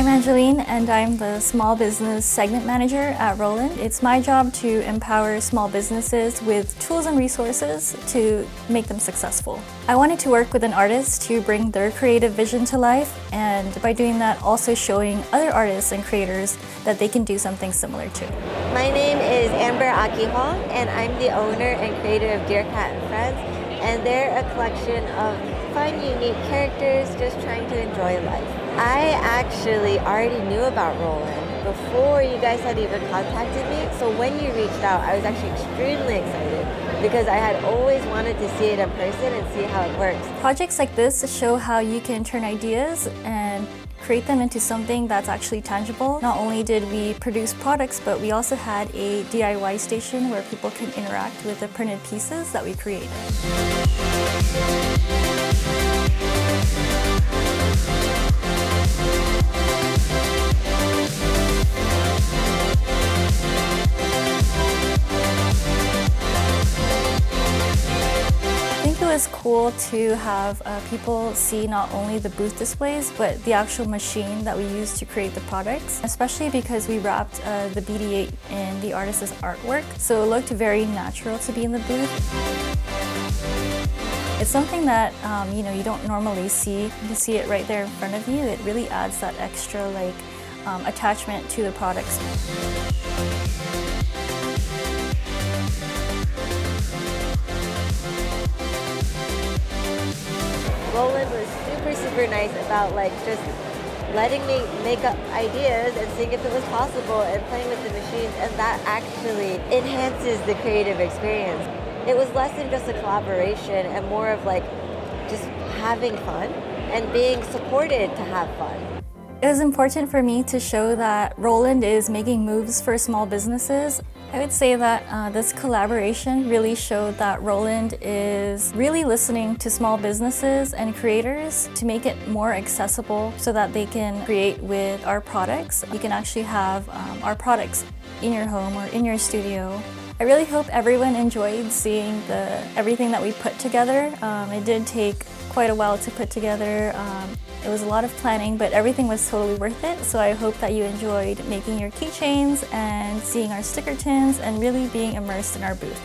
I'm Angeline and I'm the Small Business Segment Manager at Roland. It's my job to empower small businesses with tools and resources to make them successful. I wanted to work with an artist to bring their creative vision to life, and by doing that also showing other artists and creators that they can do something similar too. My name is Amber Akihong and I'm the owner and creator of DeerCat Friends, and they're a collection of fun, unique characters just trying to enjoy life. I actually already knew about Roland before you guys had even contacted me, so when you reached out, I was actually extremely excited because I had always wanted to see it in person and see how it works. Projects like this show how you can turn ideas and create them into something that's actually tangible. Not only did we produce products, but we also had a DIY station where people can interact with the printed pieces that we created. It's cool to have people see not only the booth displays, but the actual machine that we use to create the products, especially because we wrapped the BD-8 in the artist's artwork, so it looked very natural to be in the booth. It's something that you don't normally see. To see it right there in front of you, it really adds that extra attachment to the products. Roland was super nice about just letting me make up ideas and seeing if it was possible and playing with the machines, and that actually enhances the creative experience. It was less than just a collaboration and more of just having fun and being supported to have fun. It was important for me to show that Roland is making moves for small businesses. I would say that this collaboration really showed that Roland is really listening to small businesses and creators to make it more accessible so that they can create with our products. You can actually have our products in your home or in your studio. I really hope everyone enjoyed seeing everything that we put together. It did take quite a while to put together. It was a lot of planning, but everything was totally worth it. So I hope that you enjoyed making your keychains and seeing our sticker tins and really being immersed in our booth.